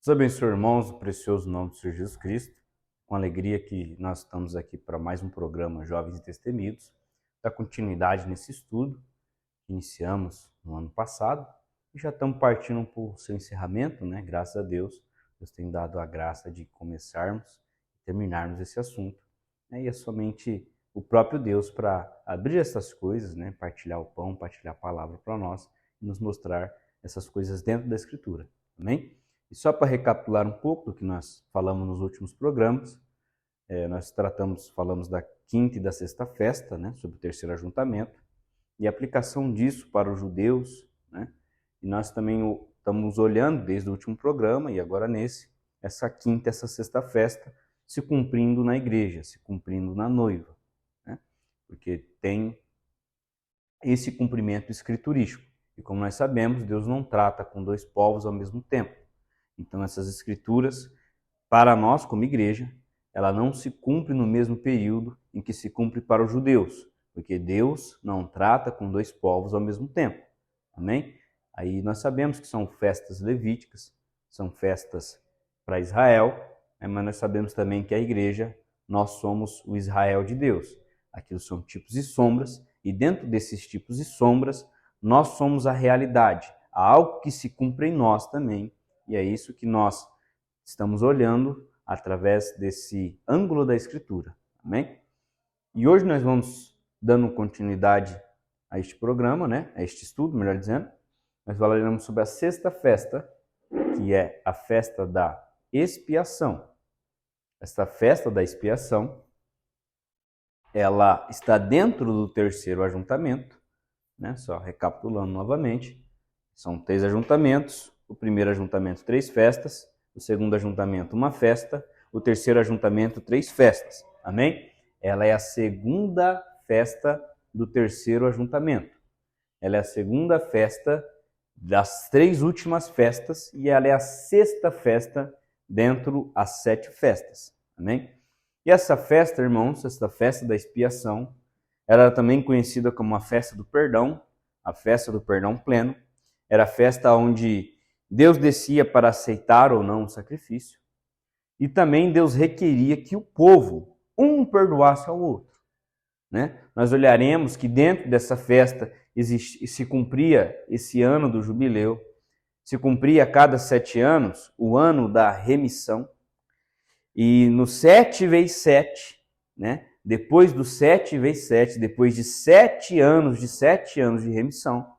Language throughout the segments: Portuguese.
Deus abençoe, irmãos, no precioso nome do Senhor Jesus Cristo. Com alegria que nós estamos aqui para mais um programa Jovens e Destemidos, da continuidade nesse estudo que iniciamos no ano passado e já estamos partindo para o seu encerramento, né? Graças a Deus, Deus tem dado a graça de começarmos e terminarmos esse assunto. E é somente o próprio Deus para abrir essas coisas, né? Partilhar o pão, partilhar a palavra para nós e nos mostrar essas coisas dentro da Escritura. Amém? E só para recapitular um pouco do que nós falamos nos últimos programas, nós falamos da quinta e da sexta festa, né, sobre o terceiro ajuntamento, e a aplicação disso para os judeus, né? E nós também estamos olhando desde o último programa, e agora nesse, essa quinta e essa sexta festa se cumprindo na igreja, se cumprindo na noiva, né? Porque tem esse cumprimento escriturístico. E como nós sabemos, Deus não trata com dois povos ao mesmo tempo. Então, essas escrituras, para nós como igreja, ela não se cumpre no mesmo período em que se cumpre para os judeus, porque Deus não trata com dois povos ao mesmo tempo. Amém? Aí nós sabemos que são festas levíticas, são festas para Israel, mas nós sabemos também que a igreja, nós somos o Israel de Deus. Aquilo são tipos e sombras, e dentro desses tipos e sombras, nós somos a realidade, há algo que se cumpre em nós também. E é isso que nós estamos olhando através desse ângulo da Escritura. Amém? E hoje nós vamos dando continuidade a este programa, né? A este estudo, melhor dizendo. Nós falaremos sobre a sexta festa, que é a festa da expiação. Esta festa da expiação, ela está dentro do terceiro ajuntamento, né? Só recapitulando novamente, são 3 ajuntamentos. O primeiro ajuntamento, 3 festas. O segundo ajuntamento, 1 festa. O terceiro ajuntamento, 3 festas. Amém? Ela é a segunda festa do terceiro ajuntamento. Ela é a segunda festa das 3 últimas festas e ela é a sexta festa dentro das 7 festas. Amém? E essa festa, irmãos, essa festa da expiação, ela era também conhecida como a festa do perdão, a festa do perdão pleno. Era a festa onde Deus descia para aceitar ou não o sacrifício. E também Deus requeria que o povo, um perdoasse ao outro, né? Nós olharemos que dentro dessa festa se cumpria esse ano do jubileu, se cumpria a cada 7 anos o ano da remissão. E no 7 vezes 7, né? Depois do 7 vezes 7, depois de 7 anos de remissão,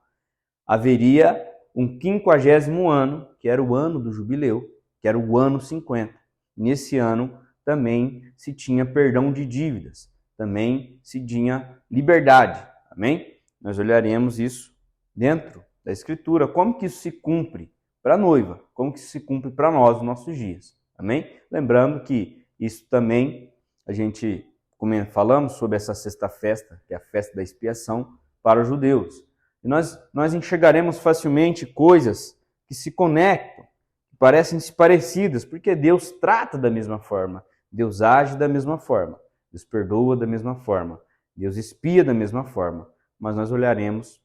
haveria um 50º ano, que era o ano do jubileu, que era o ano 50. Nesse ano também se tinha perdão de dívidas, também se tinha liberdade. Amém? Nós olharemos isso dentro da Escritura, como que isso se cumpre para a noiva, como que isso se cumpre para nós nos nossos dias. Amém? Lembrando que isso também, a gente, como falamos sobre essa sexta festa, que é a festa da expiação para os judeus. E nós enxergaremos facilmente coisas que se conectam, que parecem-se parecidas, porque Deus trata da mesma forma, Deus age da mesma forma, Deus perdoa da mesma forma, Deus expia da mesma forma. Mas nós olharemos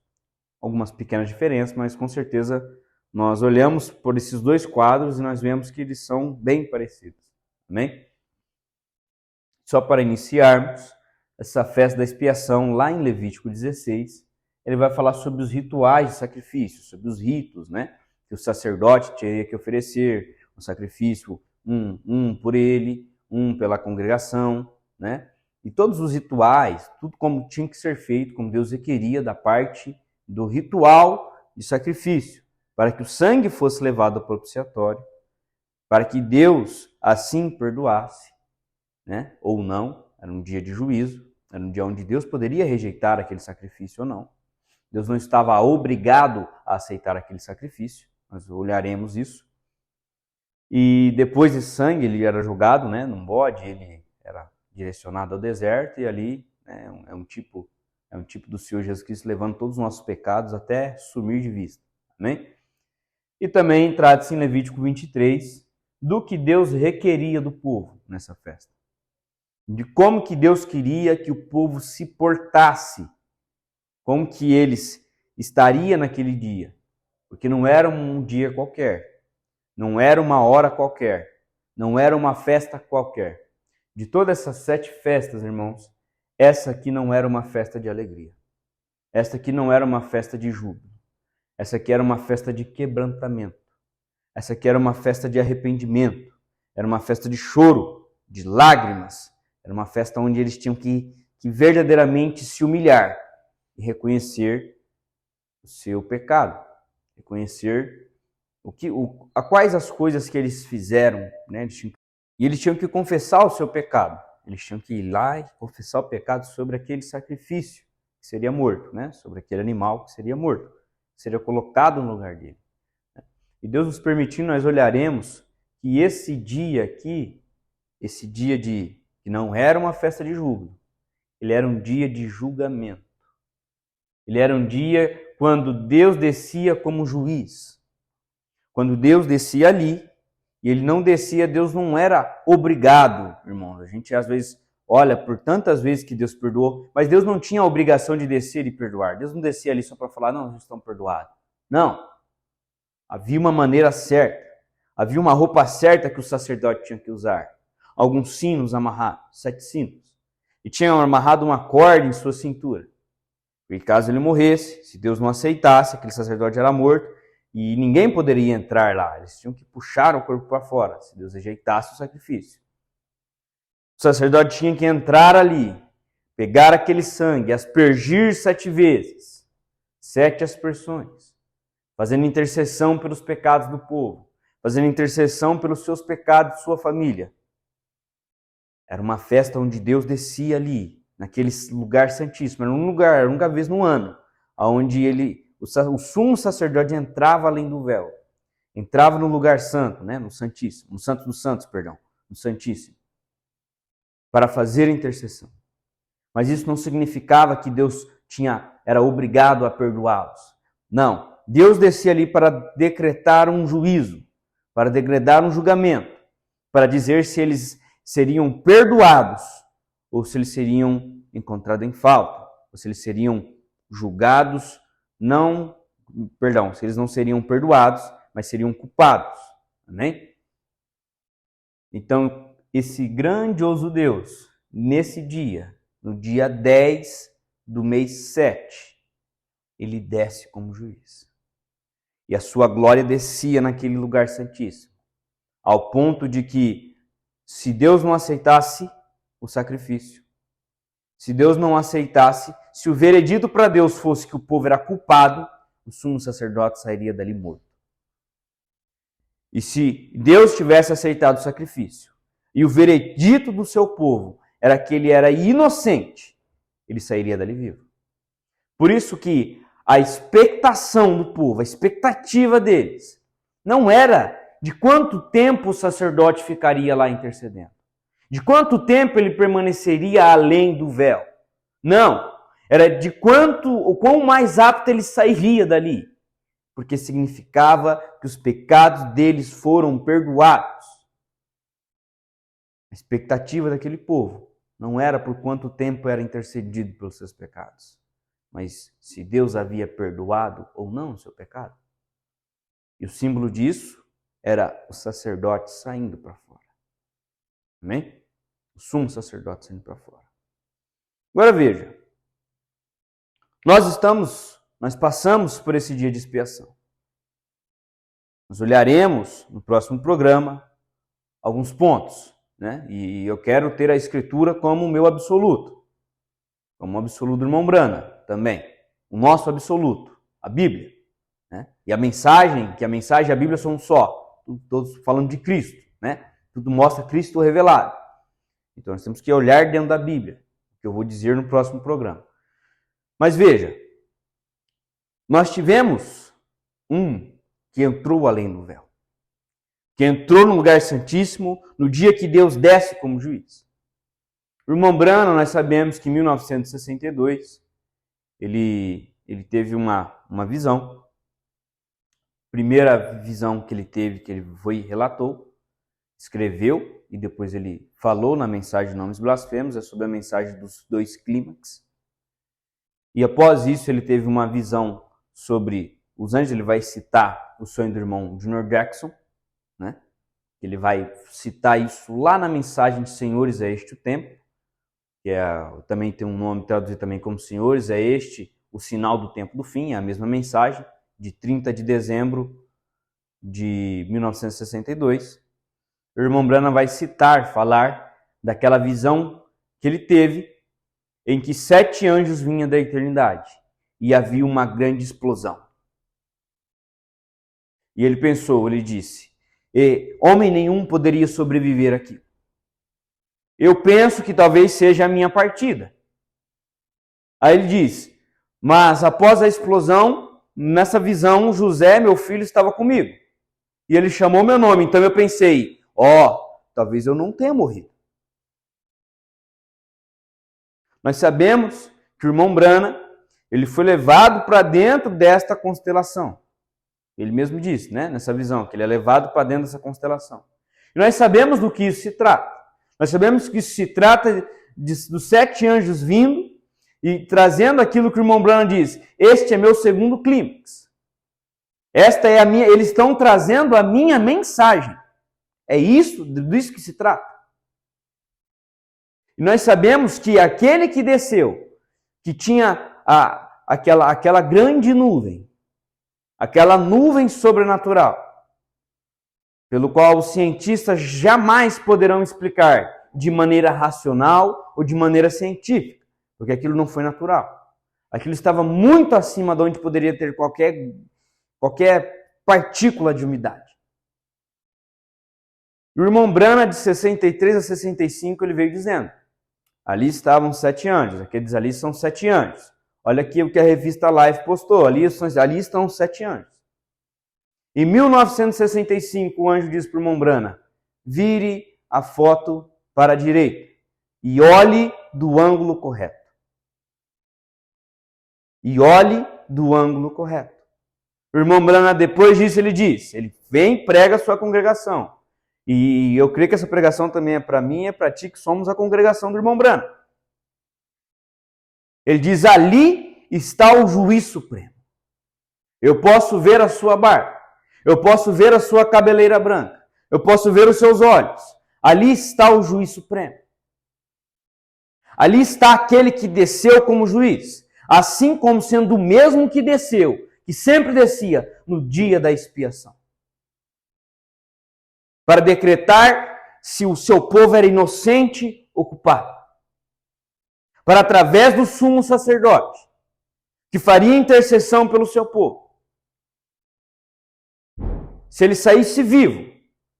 algumas pequenas diferenças, mas com certeza nós olhamos por esses 2 quadros e nós vemos que eles são bem parecidos. Amém? Só para iniciarmos essa festa da expiação, lá em Levítico 16, ele vai falar sobre os rituais de sacrifício, sobre os ritos, né? Que o sacerdote teria que oferecer um sacrifício, um por ele, um pela congregação, né? E todos os rituais, tudo como tinha que ser feito, como Deus requeria da parte do ritual de sacrifício, para que o sangue fosse levado ao propiciatório, para que Deus assim perdoasse, né? Ou não, era um dia de juízo, era um dia onde Deus poderia rejeitar aquele sacrifício ou não. Deus não estava obrigado a aceitar aquele sacrifício, nós olharemos isso. E depois desse sangue, ele era jogado, né, num bode, ele era direcionado ao deserto, e ali, né, é um tipo do Senhor Jesus Cristo levando todos os nossos pecados até sumir de vista. Amém? E também trata-se em Levítico 23 do que Deus requeria do povo nessa festa. De como que Deus queria que o povo se portasse, como que eles estaria naquele dia, porque não era um dia qualquer, Não era uma hora qualquer. Não era uma festa qualquer. De todas essas 7 festas, irmãos, essa aqui não era uma festa de alegria. Essa aqui não era uma festa de júbilo. Essa aqui era uma festa de quebrantamento. Essa aqui era uma festa de arrependimento. Era uma festa de choro, de lágrimas. Era uma festa onde eles tinham que verdadeiramente se humilhar e reconhecer o seu pecado. Reconhecer quais as coisas que eles fizeram, né? E eles tinham que confessar o seu pecado. Eles tinham que ir lá e confessar o pecado sobre aquele sacrifício que seria morto, né? Sobre aquele animal que seria morto, que seria colocado no lugar dele. E Deus nos permitindo, nós olharemos que esse dia aqui, esse dia que não era uma festa de júbilo, ele era um dia de julgamento. Ele era um dia quando Deus descia como juiz. Quando Deus descia ali, e ele não descia, Deus não era obrigado, irmãos. A gente às vezes olha por tantas vezes que Deus perdoou, mas Deus não tinha a obrigação de descer e perdoar. Deus não descia ali só para falar, não, vocês estão perdoados. Não. Havia uma maneira certa. Havia uma roupa certa que o sacerdote tinha que usar. Alguns sinos amarrados, 7 sinos. E tinham amarrado uma corda em sua cintura. E caso ele morresse, se Deus não aceitasse, aquele sacerdote era morto, e ninguém poderia entrar lá. Eles tinham que puxar o corpo para fora, se Deus rejeitasse o sacrifício. O sacerdote tinha que entrar ali, pegar aquele sangue, aspergir 7 vezes, 7 aspersões, fazendo intercessão pelos pecados do povo, fazendo intercessão pelos seus pecados de sua família. Era uma festa onde Deus descia ali, naquele lugar santíssimo. Era uma vez no ano, onde o sumo sacerdote entrava além do véu. Entrava no lugar santo, né? No Santíssimo, no Santo dos Santos, perdão, no Santíssimo, para fazer intercessão. Mas isso não significava que Deus era obrigado a perdoá-los. Não, Deus descia ali para decretar um juízo, para decretar um julgamento, para dizer se eles seriam perdoados ou se eles seriam encontrados em falta, ou se eles seriam julgados, se eles não seriam perdoados, mas seriam culpados. Amém? Então, esse grandioso Deus, nesse dia, no dia 10 do mês 7, ele desce como juiz. E a sua glória descia naquele lugar santíssimo, ao ponto de que, se Deus não aceitasse o sacrifício, se Deus não aceitasse, se o veredito para Deus fosse que o povo era culpado, o sumo sacerdote sairia dali morto. E se Deus tivesse aceitado o sacrifício, e o veredito do seu povo era que ele era inocente, ele sairia dali vivo. Por isso que a expectação do povo, a expectativa deles, não era de quanto tempo o sacerdote ficaria lá intercedendo, de quanto tempo ele permaneceria além do véu. Não, era de o quão mais apto ele sairia dali, porque significava que os pecados deles foram perdoados. A expectativa daquele povo não era por quanto tempo era intercedido pelos seus pecados, mas se Deus havia perdoado ou não o seu pecado. E o símbolo disso era o sacerdote saindo para fora. Amém? O sumo sacerdote saindo para fora. Agora veja, nós passamos por esse dia de expiação. Nós olharemos no próximo programa alguns pontos, né? E eu quero ter a Escritura como o meu absoluto, como o absoluto do irmão Brana também, o nosso absoluto, a Bíblia, né? E a mensagem e a Bíblia são um só, todos falando de Cristo, né? Tudo mostra Cristo revelado. Então nós temos que olhar dentro da Bíblia, que eu vou dizer no próximo programa. Mas veja, nós tivemos um que entrou além do véu, que entrou no lugar santíssimo no dia que Deus desce como juiz. O irmão Brana, nós sabemos que em 1962 ele teve uma visão. Primeira visão que ele teve, que ele foi e relatou, escreveu e depois ele falou na mensagem de Nomes Blasfemos, é sobre a mensagem dos 2 clímax. E após isso ele teve uma visão sobre os anjos, ele vai citar o sonho do irmão Junior Jackson, Ele vai citar isso lá na mensagem de Senhores, é este o tempo, que também tem um nome traduzido também como Senhores, é este o sinal do tempo do fim, é a mesma mensagem, de 30 de dezembro de 1962. O irmão Branham vai falar daquela visão que ele teve, em que 7 anjos vinham da eternidade e havia uma grande explosão. E ele pensou, ele disse, homem nenhum poderia sobreviver aqui. Eu penso que talvez seja a minha partida. Aí ele diz, mas após a explosão, nessa visão, José, meu filho, estava comigo. E ele chamou meu nome, então eu pensei, talvez eu não tenha morrido. Nós sabemos que o irmão Branham, ele foi levado para dentro desta constelação. Ele mesmo disse, nessa visão, que ele é levado para dentro dessa constelação. E nós sabemos do que isso se trata. Nós sabemos que isso se trata dos 7 anjos vindo e trazendo aquilo que o irmão Branham diz. Este é meu segundo clímax. Esta é a minha. Eles estão trazendo a minha mensagem. É disso que se trata. E nós sabemos que aquele que desceu, que tinha aquela grande nuvem, aquela nuvem sobrenatural, pelo qual os cientistas jamais poderão explicar de maneira racional ou de maneira científica, porque aquilo não foi natural. Aquilo estava muito acima de onde poderia ter qualquer partícula de umidade. O irmão Branham, de 63 a 65, ele veio dizendo, ali estavam 7 anjos, aqueles ali são 7 anjos. Olha aqui o que a revista Life postou, ali estão 7 anjos. Em 1965, o anjo disse para o irmão Branham, vire a foto para a direita e olhe do ângulo correto. E olhe do ângulo correto. O irmão Branham, depois disso, ele vem e prega a sua congregação. E eu creio que essa pregação também é para mim e é para ti, que somos a congregação do irmão Branham. Ele diz, ali está o juiz supremo. Eu posso ver a sua barba. Eu posso ver a sua cabeleira branca. Eu posso ver os seus olhos. Ali está o juiz supremo. Ali está aquele que desceu como juiz. Assim como sendo o mesmo que desceu, que sempre descia no dia da expiação. Para decretar se o seu povo era inocente ou culpado. Para através do sumo sacerdote, que faria intercessão pelo seu povo. Se ele saísse vivo,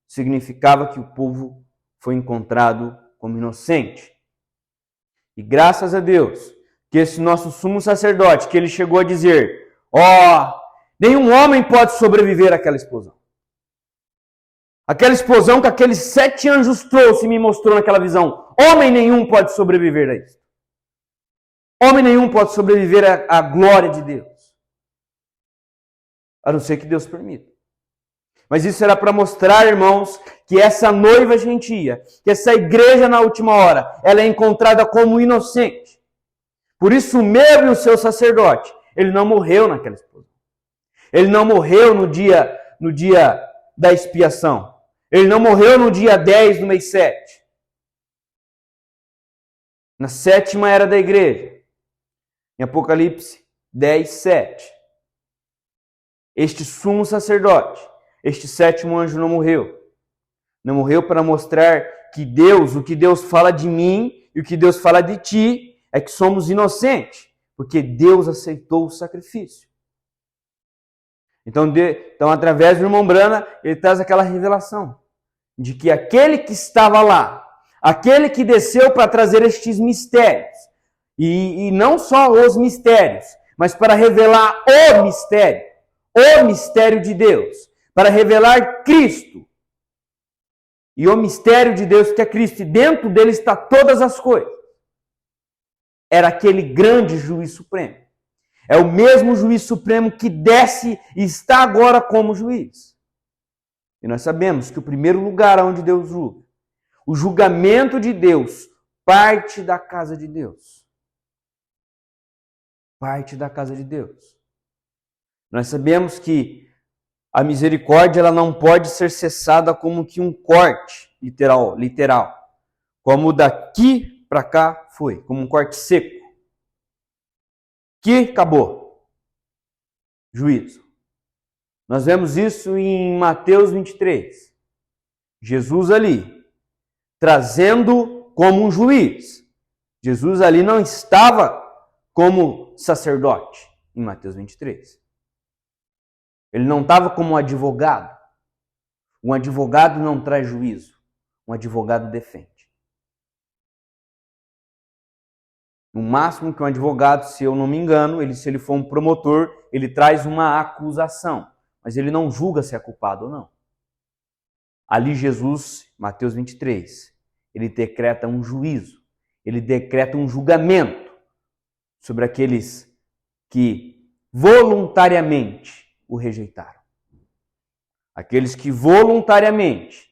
significava que o povo foi encontrado como inocente. E graças a Deus, que esse nosso sumo sacerdote, que ele chegou a dizer, nenhum homem pode sobreviver àquela explosão. Aquela explosão que aqueles 7 anjos trouxe e me mostrou naquela visão. Homem nenhum pode sobreviver a isso. Homem nenhum pode sobreviver à glória de Deus. A não ser que Deus permita. Mas isso era para mostrar, irmãos, que essa noiva gentia, que essa igreja na última hora, ela é encontrada como inocente. Por isso o meu e o seu sacerdote, ele não morreu naquela explosão. Ele não morreu no dia da expiação. Ele não morreu no dia 10 do mês 7. Na 7ª era da igreja. Em Apocalipse 10, 7. Este sumo sacerdote, este 7º anjo não morreu. Não morreu para mostrar que Deus, o que Deus fala de mim e o que Deus fala de ti, é que somos inocentes. Porque Deus aceitou o sacrifício. Então, através do irmão Branham, ele traz aquela revelação de que aquele que estava lá, aquele que desceu para trazer estes mistérios, e não só os mistérios, mas para revelar o mistério de Deus, para revelar Cristo, e o mistério de Deus que é Cristo, e dentro dele está todas as coisas, era aquele grande juiz supremo. É o mesmo juiz supremo que desce e está agora como juiz. E nós sabemos que o primeiro lugar onde Deus julga, o julgamento de Deus, parte da casa de Deus. Parte da casa de Deus. Nós sabemos que a misericórdia ela não pode ser cessada como que um corte literal, como daqui para cá foi, como um corte seco, que acabou, juízo. Nós vemos isso em Mateus 23, Jesus ali, trazendo como um juiz. Jesus ali não estava como sacerdote, em Mateus 23. Ele não estava como um advogado. Um advogado não traz juízo. Um advogado defende. No máximo que um advogado, se eu não me engano, se ele for um promotor, ele traz uma acusação. Mas ele não julga se é culpado ou não. Ali Jesus, Mateus 23, ele decreta um juízo. Ele decreta um julgamento sobre aqueles que voluntariamente o rejeitaram. Aqueles que voluntariamente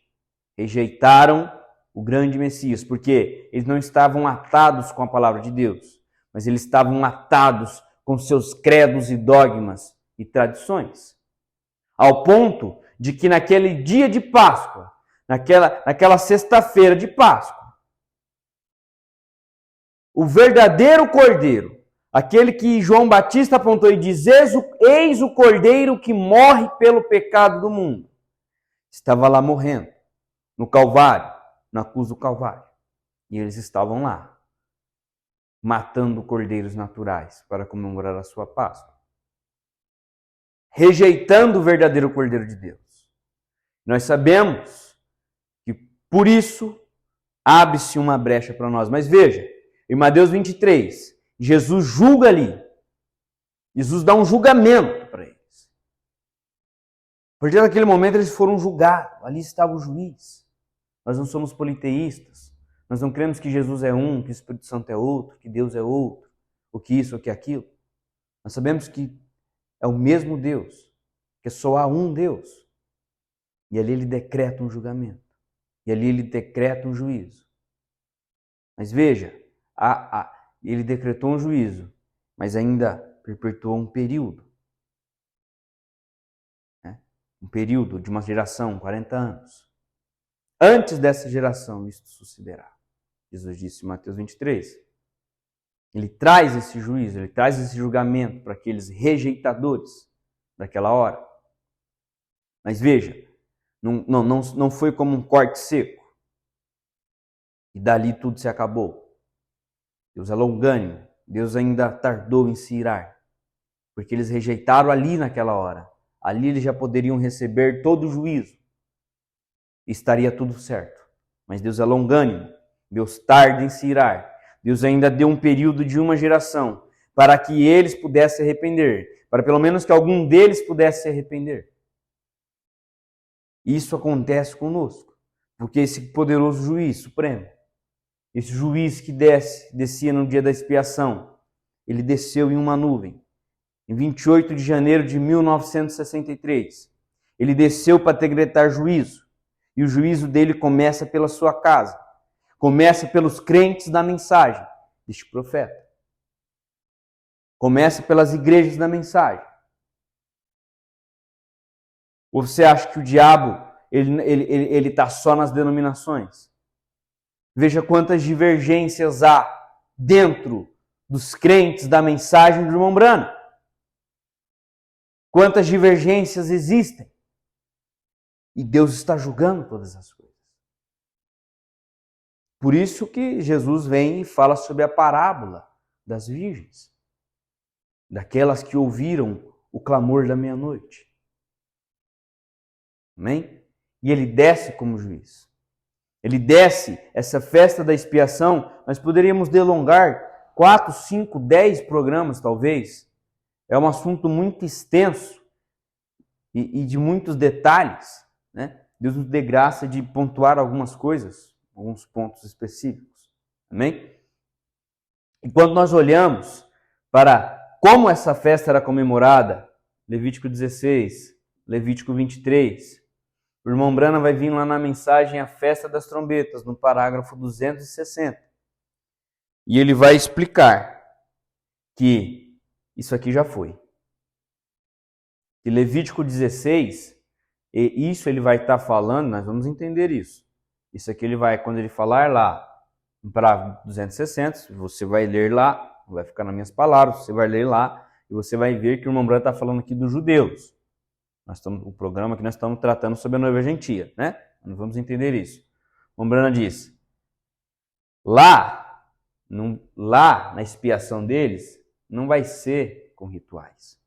rejeitaram o grande Messias, porque eles não estavam atados com a palavra de Deus, mas eles estavam atados com seus credos e dogmas e tradições. Ao ponto de que naquele dia de Páscoa, naquela sexta-feira de Páscoa, o verdadeiro Cordeiro, aquele que João Batista apontou e diz, eis o Cordeiro que morre pelo pecado do mundo, estava lá morrendo, no Calvário, na cruz do Calvário. E eles estavam lá, matando cordeiros naturais para comemorar a sua Páscoa. Rejeitando o verdadeiro Cordeiro de Deus. Nós sabemos que por isso abre-se uma brecha para nós. Mas veja, em Mateus 23, Jesus julga ali. Jesus dá um julgamento para eles. A partir daquele momento eles foram julgados. Ali estava o juiz. Nós não somos politeístas. Nós não cremos que Jesus é um, que o Espírito Santo é outro, que Deus é outro, ou que isso, ou que aquilo. Nós sabemos que é o mesmo Deus, que só há um Deus. E ali ele decreta um julgamento. E ali ele decreta um juízo. Mas veja, ele decretou um juízo, mas ainda perpetuou um período. Né? Um período de uma geração, 40 anos. Antes dessa geração, isto sucederá. Jesus disse em Mateus 23. Ele traz esse juízo, ele traz esse julgamento para aqueles rejeitadores daquela hora. Mas veja, não foi como um corte seco. E dali tudo se acabou. Deus é longânimo. Deus ainda tardou em se irar. Porque eles rejeitaram ali naquela hora. Ali eles já poderiam receber todo o juízo. E estaria tudo certo. Mas Deus é longânimo. Deus tarda em se irar. Deus ainda deu um período de uma geração para que eles pudessem se arrepender. Para pelo menos que algum deles pudesse se arrepender. Isso acontece conosco. Porque esse poderoso juiz supremo, esse juiz que descia no dia da expiação, ele desceu em uma nuvem. Em 28 de janeiro de 1963, ele desceu para decretar juízo. E o juízo dele começa pela sua casa. Começa pelos crentes da mensagem deste profeta. Começa pelas igrejas da mensagem. Ou você acha que o diabo ele está só nas denominações? Veja quantas divergências há dentro dos crentes da mensagem do irmão Branham. Quantas divergências existem. E Deus está julgando todas as coisas. Por isso que Jesus vem e fala sobre a parábola das virgens. Daquelas que ouviram o clamor da meia-noite. Amém? E ele desce como juiz. Ele desce essa festa da expiação. Nós poderíamos delongar 4, 5, 10 programas talvez. É um assunto muito extenso e de muitos detalhes. Né? Deus nos dê graça de pontuar algumas coisas, alguns pontos específicos. Amém? E quando nós olhamos para como essa festa era comemorada, Levítico 16, Levítico 23, o irmão Branham vai vir lá na mensagem A Festa das Trombetas, no parágrafo 260. E ele vai explicar que isso aqui já foi. Que Levítico 16 E isso ele vai estar falando, nós vamos entender isso. Isso aqui ele vai, quando ele falar lá, no parágrafo 260, você vai ler lá, vai ficar nas minhas palavras, você vai ler lá, e você vai ver que o irmão Branham está falando aqui dos judeus. O programa que nós estamos tratando sobre a noiva gentia, né? Nós vamos entender isso. O irmão Branham diz, lá na expiação deles, não vai ser com rituais.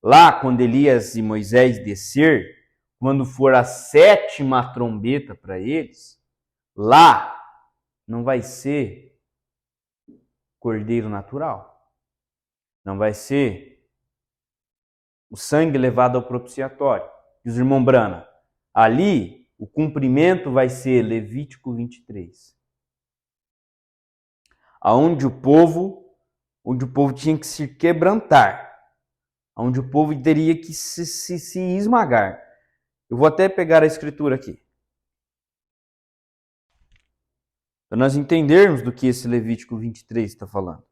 Lá, quando Elias e Moisés descer, quando for a 7ª trombeta para eles, lá não vai ser cordeiro natural. Não vai ser o sangue levado ao propiciatório. Diz o irmão Brana, ali o cumprimento vai ser Levítico 23. Onde o povo tinha que se quebrantar. Onde o povo teria que se esmagar. Eu vou até pegar a escritura aqui. Para nós entendermos do que esse Levítico 23 está falando.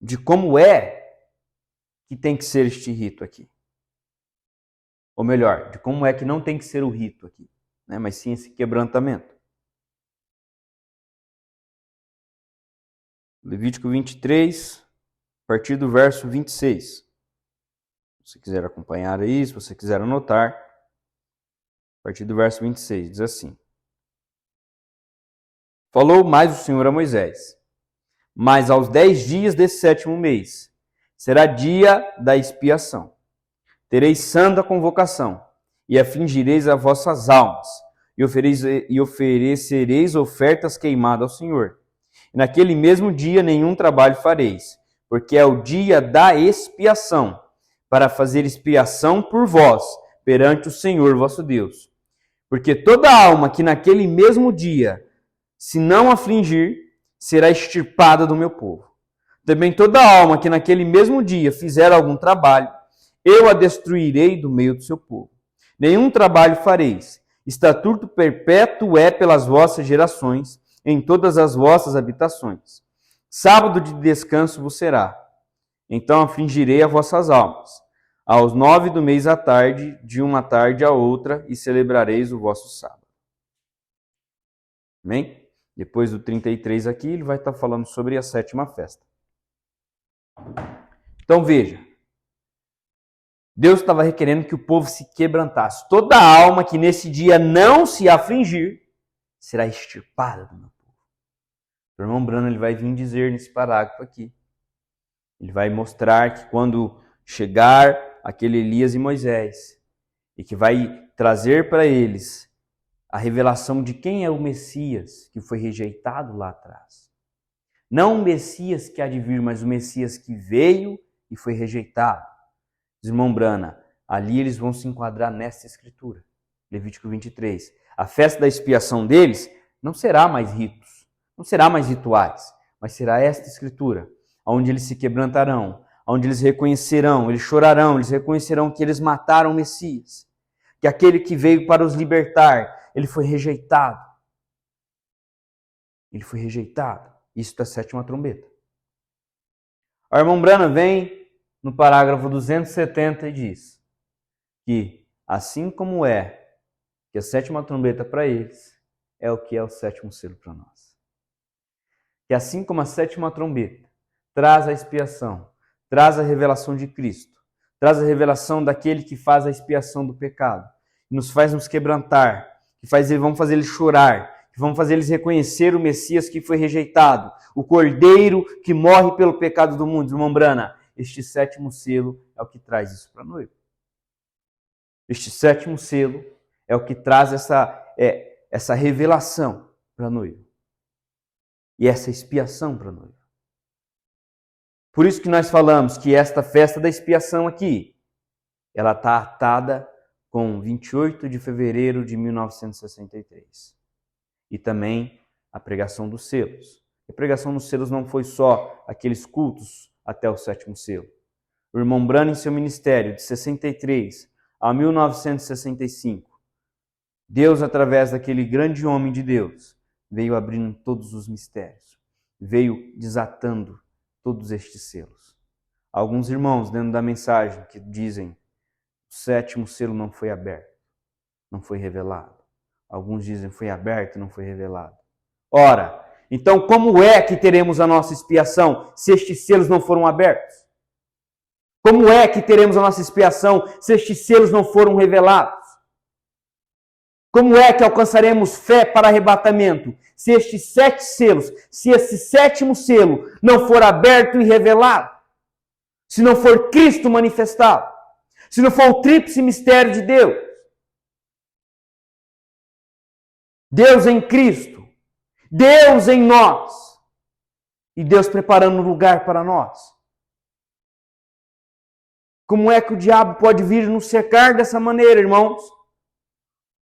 De como é que tem que ser este rito aqui. Ou melhor, de como é que não tem que ser o rito aqui, né? Mas sim esse quebrantamento. Levítico 23, a partir do verso 26. Se você quiser acompanhar aí, se você quiser anotar, a partir do verso 26, diz assim. Falou mais o Senhor a Moisés, mas aos 10 dias desse 7º mês, será dia da expiação. Tereis santa convocação, e afligireis as vossas almas, e oferecereis ofertas queimadas ao Senhor. E naquele mesmo dia nenhum trabalho fareis, porque é o dia da expiação, para fazer expiação por vós, perante o Senhor vosso Deus. Porque toda alma que naquele mesmo dia se não afligir, será extirpada do meu povo. Também toda alma que naquele mesmo dia fizer algum trabalho, eu a destruirei do meio do seu povo. Nenhum trabalho fareis. Estatuto perpétuo é pelas vossas gerações, em todas as vossas habitações. Sábado de descanso vos será. Então afligirei as vossas almas. Aos 9 do mês à tarde, de uma tarde a outra, e celebrareis o vosso sábado. Amém? Depois do 33 aqui, ele vai estar falando sobre a 7ª festa. Então veja, Deus estava requerendo que o povo se quebrantasse. Toda alma que nesse dia não se afligir, será extirpada do meu povo. O irmão Brano ele vai vir dizer nesse parágrafo aqui. Ele vai mostrar que quando chegar aquele Elias e Moisés, e que vai trazer para eles a revelação de quem é o Messias que foi rejeitado lá atrás. Não o Messias que há de vir, mas o Messias que veio e foi rejeitado. Irmão Brana, ali eles vão se enquadrar nessa escritura. Levítico 23. A festa da expiação deles não será mais ritos, não será mais rituais, mas será esta escritura, onde eles se quebrantarão, onde eles reconhecerão, eles chorarão, eles reconhecerão que eles mataram o Messias, que aquele que veio para os libertar, ele foi rejeitado. Ele foi rejeitado. Isso da 7ª trombeta. O irmão Brana vem no parágrafo 270 e diz que assim como é que a 7ª trombeta para eles, é o que é o 7º selo para nós. Que assim como a 7ª trombeta traz a expiação, traz a revelação de Cristo, traz a revelação daquele que faz a expiação do pecado, nos faz nos quebrantar, vamos fazer eles chorar, que vamos fazer eles reconhecer o Messias que foi rejeitado, o Cordeiro que morre pelo pecado do mundo. Irmão Brana, este 7º selo é o que traz isso para a noiva. Este 7º selo é o que traz essa revelação para a noiva. E essa expiação para a noiva. Por isso que nós falamos que esta festa da expiação aqui, ela está atada com 28 de fevereiro de 1963. E também a pregação dos selos. A pregação dos selos não foi só aqueles cultos até o 7º selo. O irmão Brana, em seu ministério, de 63 a 1965, Deus, através daquele grande homem de Deus, veio abrindo todos os mistérios, veio desatando todos estes selos. Alguns irmãos, dentro da mensagem, que dizem, o sétimo selo não foi aberto, não foi revelado. Alguns dizem foi aberto e não foi revelado. Ora, então como é que teremos a nossa expiação se estes selos não foram abertos? Como é que teremos a nossa expiação se estes selos não foram revelados? Como é que alcançaremos fé para arrebatamento se estes 7 selos, se esse sétimo selo não for aberto e revelado? Se não for Cristo manifestado? Se não for o tríplice mistério de Deus? Deus em Cristo, Deus em nós e Deus preparando um lugar para nós. Como é que o diabo pode vir nos cercar dessa maneira, irmãos?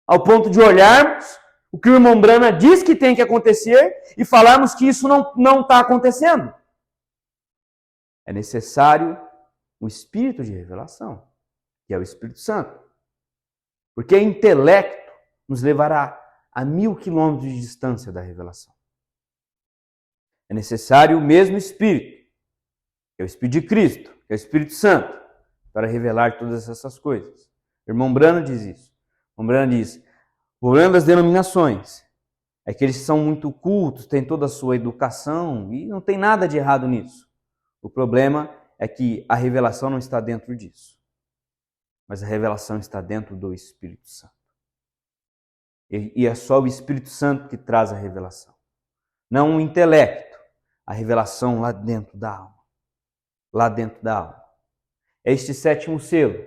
Ao ponto de olharmos o que o irmão Brana diz que tem que acontecer e falarmos que isso não está acontecendo. É necessário um espírito de revelação, que é o Espírito Santo. Porque intelecto nos levará a 1000 quilômetros de distância da revelação. É necessário o mesmo Espírito, que é o Espírito de Cristo, que é o Espírito Santo, para revelar todas essas coisas. O irmão Brana diz isso. O irmão Brana diz, o problema das denominações é que eles são muito cultos, têm toda a sua educação, e não tem nada de errado nisso. O problema é que a revelação não está dentro disso. Mas a revelação está dentro do Espírito Santo. E é só o Espírito Santo que traz a revelação. Não o intelecto. A revelação lá dentro da alma. Lá dentro da alma. É este sétimo selo.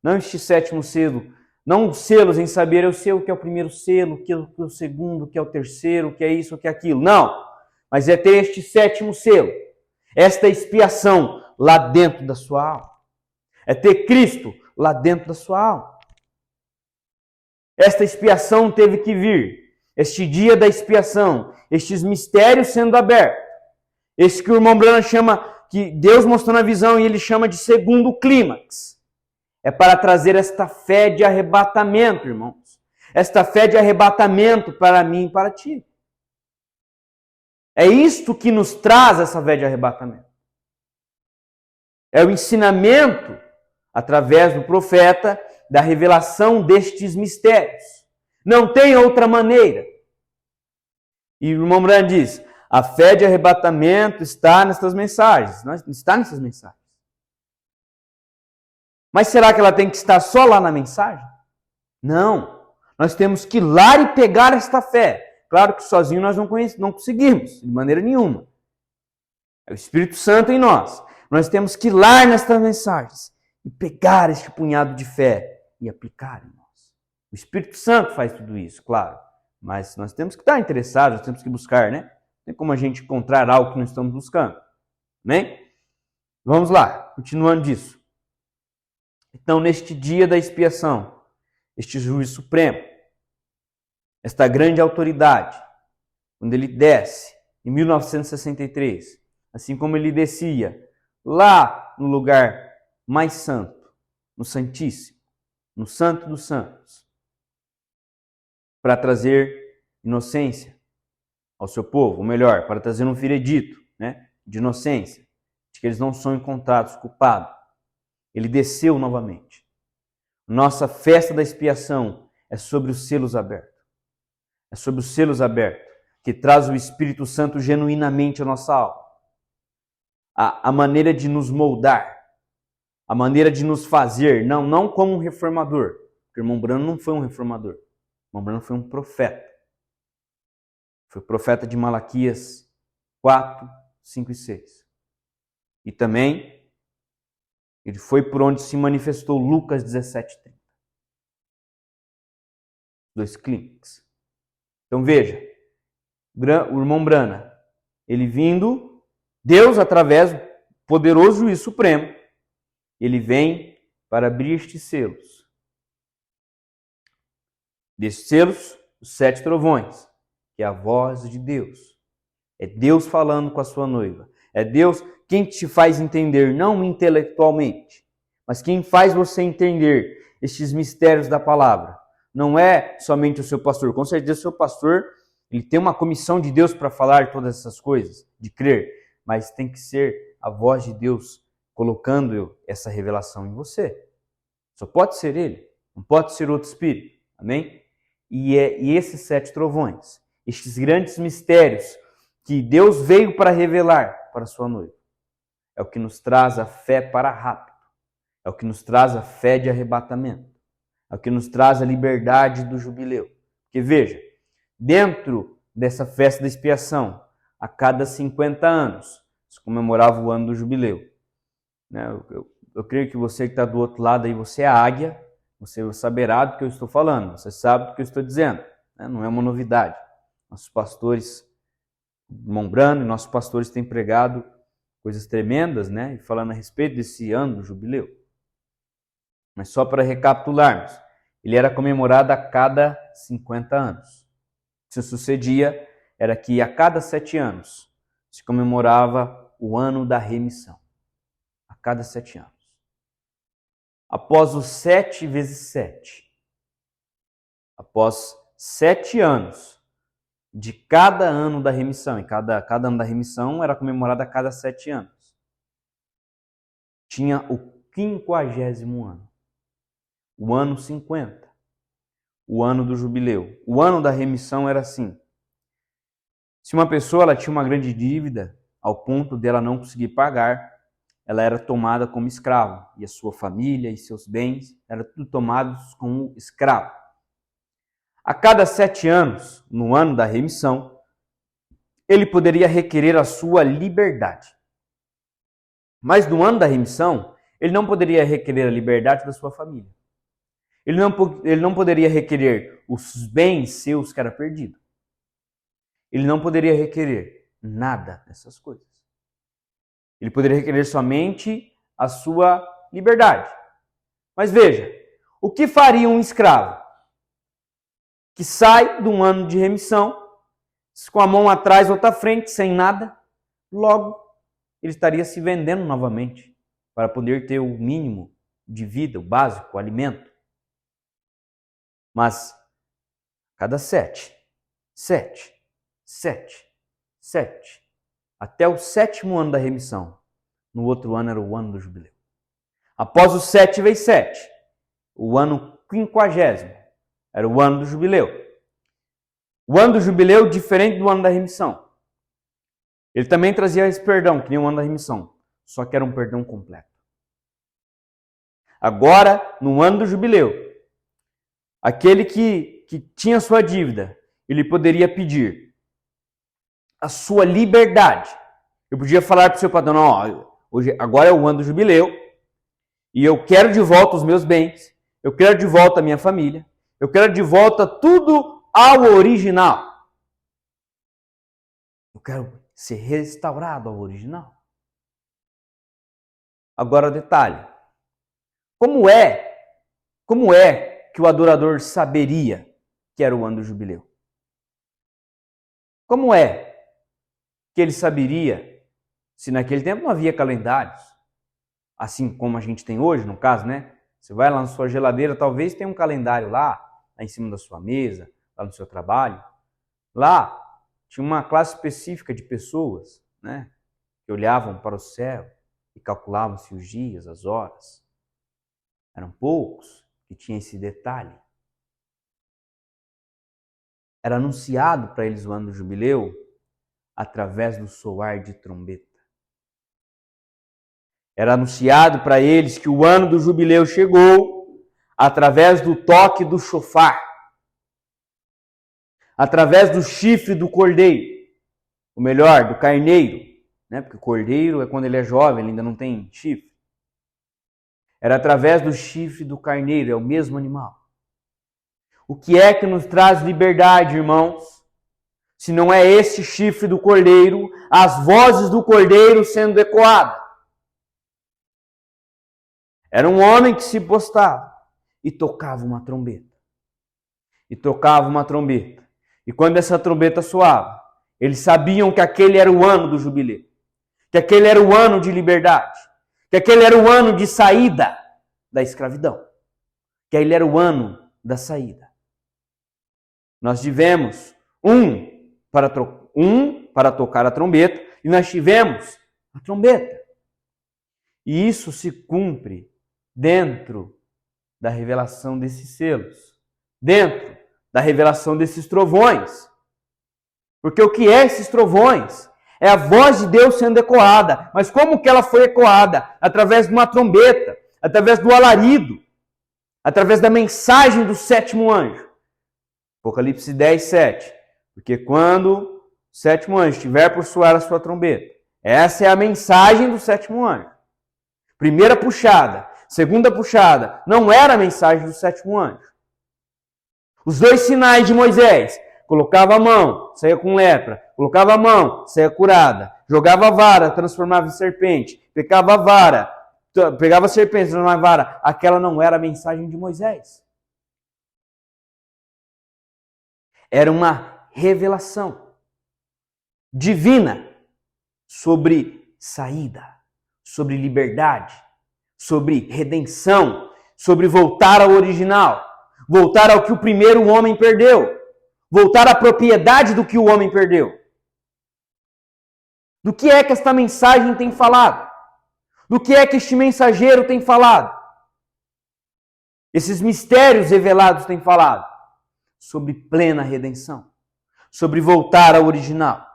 Não este sétimo selo. Não os selos em saber, eu sei o que é o primeiro selo, o que é o segundo, o que é o terceiro, o que é isso, o que é aquilo. Não. Mas é ter este sétimo selo. Esta expiação lá dentro da sua alma. É ter Cristo lá dentro da sua alma. Esta expiação teve que vir. Este dia da expiação. Estes mistérios sendo abertos. Este que o irmão Branham chama, que Deus mostrou na visão e ele chama de segundo clímax. É para trazer esta fé de arrebatamento, irmãos. Esta fé de arrebatamento para mim e para ti. É isto que nos traz essa fé de arrebatamento. É o ensinamento, através do profeta, da revelação destes mistérios. Não tem outra maneira. E o irmão Branham diz, a fé de arrebatamento está nessas mensagens. Está nessas mensagens. Mas será que ela tem que estar só lá na mensagem? Não. Nós temos que ir lá e pegar esta fé. Claro que sozinho nós não conseguimos, de maneira nenhuma. É o Espírito Santo em nós. Nós temos que ir lá nestas mensagens e pegar este punhado de fé e aplicar em nós. O Espírito Santo faz tudo isso, claro. Mas nós temos que estar interessados, nós temos que buscar, né? Não tem como a gente encontrar algo que nós estamos buscando. Amém? Vamos lá, continuando disso. Então, neste dia da expiação, este juiz supremo, esta grande autoridade, quando ele desce, em 1963, assim como ele descia lá no lugar mais santo, no Santíssimo, no Santo dos Santos, para trazer inocência ao seu povo, ou melhor, para trazer um veredito, né, de inocência, de que eles não são encontrados culpados. Ele desceu novamente. Nossa festa da expiação é sobre os selos abertos. É sobre os selos abertos, que traz o Espírito Santo genuinamente à nossa alma. A maneira de nos moldar, a maneira de nos fazer, não como um reformador. Porque o irmão Branham não foi um reformador. O irmão Branham foi um profeta. Foi o profeta de Malaquias 4, 5 e 6. E também ele foi por onde se manifestou Lucas 17:30. 2 clínicos. Então veja, o irmão Branham, ele vindo, Deus através do poderoso juiz supremo, ele vem para abrir estes selos. Destes selos, os 7 trovões, que é a voz de Deus. É Deus falando com a sua noiva. É Deus quem te faz entender, não intelectualmente, mas quem faz você entender estes mistérios da palavra. Não é somente o seu pastor. Com certeza o seu pastor, ele tem uma comissão de Deus para falar todas essas coisas, de crer, mas tem que ser a voz de Deus colocando essa revelação em você. Só pode ser ele, não pode ser outro espírito. Amém? E esses 7 trovões, estes grandes mistérios que Deus veio para revelar para a sua noiva, é o que nos traz a fé para rapto, é o que nos traz a fé de arrebatamento, é o que nos traz a liberdade do jubileu. Porque veja, dentro dessa festa da expiação, a cada 50 anos, se comemorava o ano do jubileu. Eu creio que você que está do outro lado aí, você é a águia, você saberá do que eu estou falando, você sabe do que eu estou dizendo, não é uma novidade. Nossos pastores, irmão Brando e nossos pastores têm pregado coisas tremendas, e falando a respeito desse ano do jubileu. Mas só para recapitularmos, ele era comemorado a cada 50 anos. O que sucedia era que a cada 7 anos se comemorava o ano da remissão. A cada 7 anos. Após os 7 vezes 7, após 7 anos de cada ano da remissão, e cada ano da remissão era comemorado a cada 7 anos, tinha o 50º ano, o ano 50, o ano do jubileu. O ano da remissão era assim: se uma pessoa ela tinha uma grande dívida ao ponto dela não conseguir pagar, ela era tomada como escravo, e a sua família e seus bens eram tudo tomados como escravo. A cada 7 anos, no ano da remissão, ele poderia requerer a sua liberdade. Mas no ano da remissão, ele não poderia requerer a liberdade da sua família. Ele não poderia requerer os bens seus que era perdido. Ele não poderia requerer nada dessas coisas. Ele poderia requerer somente a sua liberdade. Mas veja, o que faria um escravo que sai de um ano de remissão, com a mão atrás, outra à frente, sem nada? Logo, ele estaria se vendendo novamente para poder ter o mínimo de vida, o básico, o alimento. Mas, cada 7, até o 7º ano da remissão, no outro ano era o ano do jubileu. Após o 7 vezes 7, o ano 50º, era o ano do jubileu. O ano do jubileu, diferente do ano da remissão. Ele também trazia esse perdão, que nem o ano da remissão, só que era um perdão completo. Agora, no ano do jubileu, aquele que tinha sua dívida, ele poderia pedir a sua liberdade. Eu podia falar para o seu patrão: agora é o ano do jubileu, e eu quero de volta os meus bens, eu quero de volta a minha família, eu quero de volta tudo ao original. Eu quero ser restaurado ao original. Agora, detalhe: como é que o adorador saberia que era o ano do jubileu? Como é que ele saberia se naquele tempo não havia calendários, assim como a gente tem hoje, no caso, Você vai lá na sua geladeira, talvez tenha um calendário lá em cima da sua mesa, lá no seu trabalho. Lá tinha uma classe específica de pessoas, que olhavam para o céu e calculavam-se os dias, as horas. Eram poucos que tinham esse detalhe. Era anunciado para eles o ano do jubileu através do soar de trombeta. Era anunciado para eles que o ano do jubileu chegou através do toque do chofar, através do chifre do cordeiro, ou melhor, do carneiro, porque o cordeiro é quando ele é jovem, ele ainda não tem chifre. Era através do chifre do carneiro, é o mesmo animal. O que é que nos traz liberdade, irmãos? Se não é esse chifre do cordeiro, as vozes do cordeiro sendo ecoadas. Era um homem que se postava e tocava uma trombeta. E quando essa trombeta soava, eles sabiam que aquele era o ano do jubileu, que aquele era o ano de liberdade, que aquele era o ano de saída da escravidão, que ele era o ano da saída. Nós tivemos um para tocar a trombeta e nós tivemos a trombeta. E isso se cumpre dentro da revelação desses selos, dentro da revelação desses trovões. Porque o que é esses trovões? É a voz de Deus sendo ecoada. Mas como que ela foi ecoada? Através de uma trombeta, através do alarido, através da mensagem do sétimo anjo. Apocalipse 10, 7. Porque quando o sétimo anjo estiver por soar a sua trombeta, essa é a mensagem do sétimo anjo. Primeira puxada, segunda puxada, não era a mensagem do sétimo anjo. Os dois sinais de Moisés, colocava a mão, saía com lepra, colocava a mão, saía curada, jogava a vara, transformava em serpente, pegava a vara, pegava a serpente, transformava em vara. Aquela não era a mensagem de Moisés. Era uma revelação divina sobre saída, sobre liberdade, sobre redenção, sobre voltar ao original, voltar ao que o primeiro homem perdeu, voltar à propriedade do que o homem perdeu. Do que é que esta mensagem tem falado? Do que é que este mensageiro tem falado? Esses mistérios revelados têm falado sobre plena redenção, sobre voltar ao original,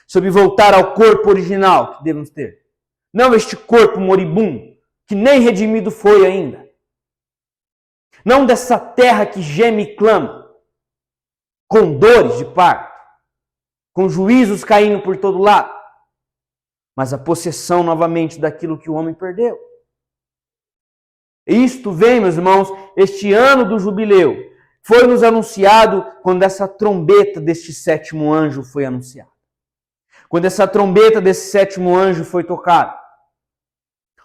sobre voltar ao corpo original que devemos ter. Não este corpo moribundo, que nem redimido foi ainda. Não dessa terra que geme e clama, com dores de parto, com juízos caindo por todo lado, mas a possessão novamente daquilo que o homem perdeu. Isto vem, meus irmãos, este ano do jubileu, foi nos anunciado quando essa trombeta deste sétimo anjo foi anunciada. Quando essa trombeta desse sétimo anjo foi tocada.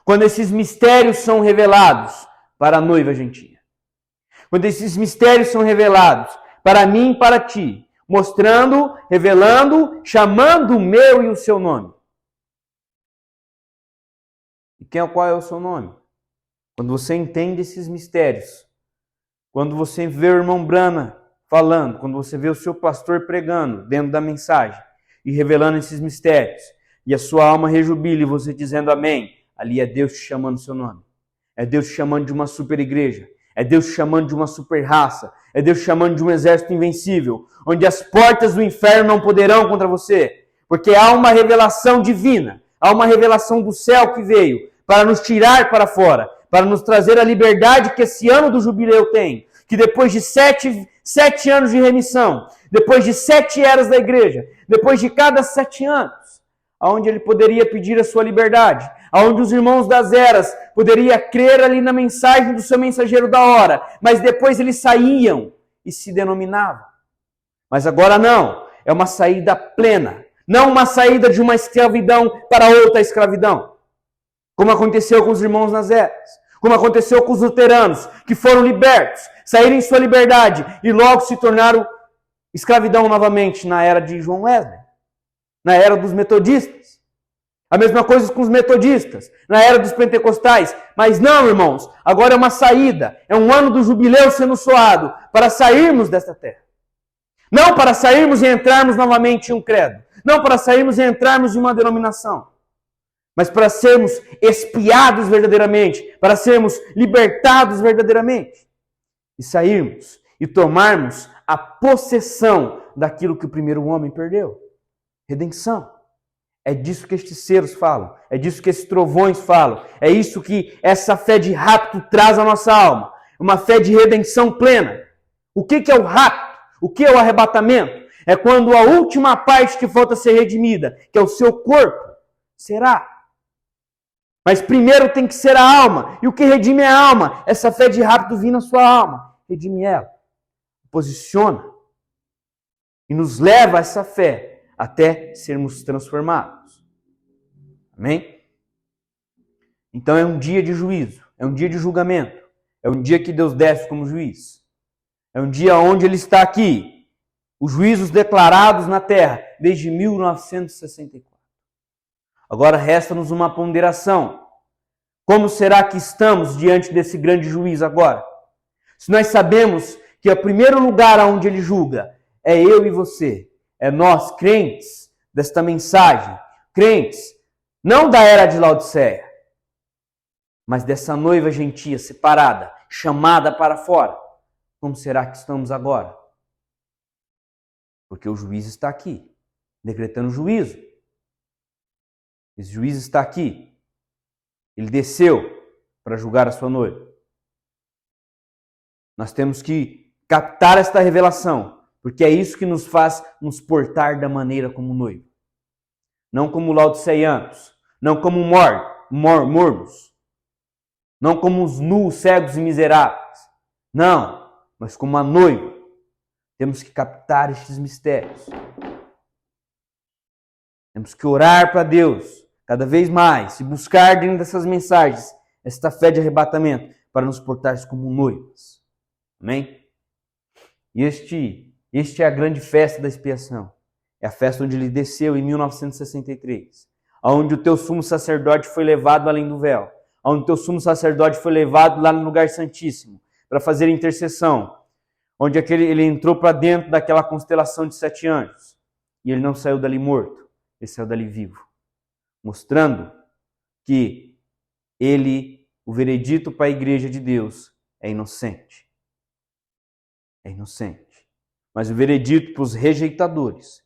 Quando esses mistérios são revelados para a noiva gentia. Quando esses mistérios são revelados para mim e para ti, mostrando, revelando, chamando o meu e o seu nome. E qual é o seu nome? Quando você entende esses mistérios, quando você vê o irmão Brana falando, quando você vê o seu pastor pregando dentro da mensagem e revelando esses mistérios, e a sua alma rejubila e você dizendo amém, ali é Deus te chamando o seu nome. É Deus te chamando de uma super igreja. É Deus te chamando de uma super raça. É Deus te chamando de um exército invencível, onde as portas do inferno não poderão contra você. Porque há uma revelação divina, há uma revelação do céu que veio para nos tirar para fora, para nos trazer a liberdade que esse ano do jubileu tem. Que depois de sete anos de remissão, depois de 7 eras da igreja, depois de cada 7 anos, aonde ele poderia pedir a sua liberdade, aonde os irmãos das eras poderiam crer ali na mensagem do seu mensageiro da hora, mas depois eles saíam e se denominavam. Mas agora não, é uma saída plena, não uma saída de uma escravidão para outra escravidão, como aconteceu com os irmãos nas eras, como aconteceu com os luteranos, que foram libertos, saíram em sua liberdade e logo se tornaram escravidão novamente na era de João Wesley, na era dos metodistas. A mesma coisa com os metodistas, na era dos pentecostais. Mas não, irmãos, agora é uma saída, é um ano do jubileu sendo soado para sairmos desta terra. Não para sairmos e entrarmos novamente em um credo. Não para sairmos e entrarmos em uma denominação. Mas para sermos expiados verdadeiramente, para sermos libertados verdadeiramente. E sairmos e tomarmos a possessão daquilo que o primeiro homem perdeu. Redenção. É disso que estes selos falam. É disso que esses trovões falam. É isso que essa fé de rapto traz à nossa alma. Uma fé de redenção plena. O que é o rapto? O que é o arrebatamento? É quando a última parte que falta ser redimida, que é o seu corpo, será. Mas primeiro tem que ser a alma. E o que redime é a alma. Essa fé de rapto vindo na sua alma. Redime ela. Posiciona. E nos leva a essa fé até sermos transformados. Amém? Então é um dia de juízo. É um dia de julgamento. É um dia que Deus desce como juiz. É um dia onde Ele está aqui. Os juízos declarados na terra desde 1964. Agora resta-nos uma ponderação. Como será que estamos diante desse grande juiz agora? Se nós sabemos que o primeiro lugar onde Ele julga é eu e você. É nós, crentes, desta mensagem. Crentes, não da era de Laodiceia, mas dessa noiva gentia separada, chamada para fora. Como será que estamos agora? Porque o juiz está aqui, decretando juízo. Esse juiz está aqui. Ele desceu para julgar a sua noiva. Nós temos que captar esta revelação, porque é isso que nos faz nos portar da maneira como noivo. Não como laodiceanos, não como mormos, não como os nus, cegos e miseráveis. Não, mas como a noiva. Temos que captar estes mistérios. Temos que orar para Deus cada vez mais e buscar dentro dessas mensagens esta fé de arrebatamento para nos portar como noivas. Amém? E este é a grande festa da expiação. É a festa onde ele desceu em 1963. Onde o teu sumo sacerdote foi levado além do véu. Onde o teu sumo sacerdote foi levado lá no lugar santíssimo para fazer intercessão. Onde ele entrou para dentro daquela constelação de 7 anjos. E ele não saiu dali morto. Ele saiu dali vivo. Mostrando que o veredito para a igreja de Deus é inocente. É inocente. Mas o veredito para os rejeitadores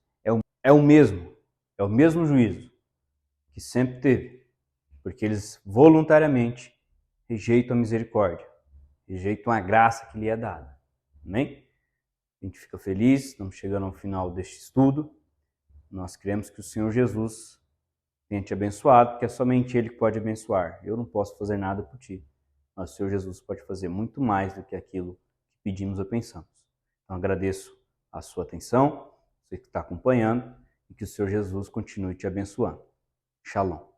é o mesmo juízo que sempre teve, porque eles voluntariamente rejeitam a misericórdia, rejeitam a graça que lhe é dada. Amém? A gente fica feliz, estamos chegando ao final deste estudo. Nós queremos que o Senhor Jesus tenha te abençoado, porque é somente Ele que pode abençoar. Eu não posso fazer nada por ti, mas o Senhor Jesus pode fazer muito mais do que aquilo que pedimos ou pensamos. Então agradeço a sua atenção, você que está acompanhando, e que o Senhor Jesus continue te abençoando. Shalom.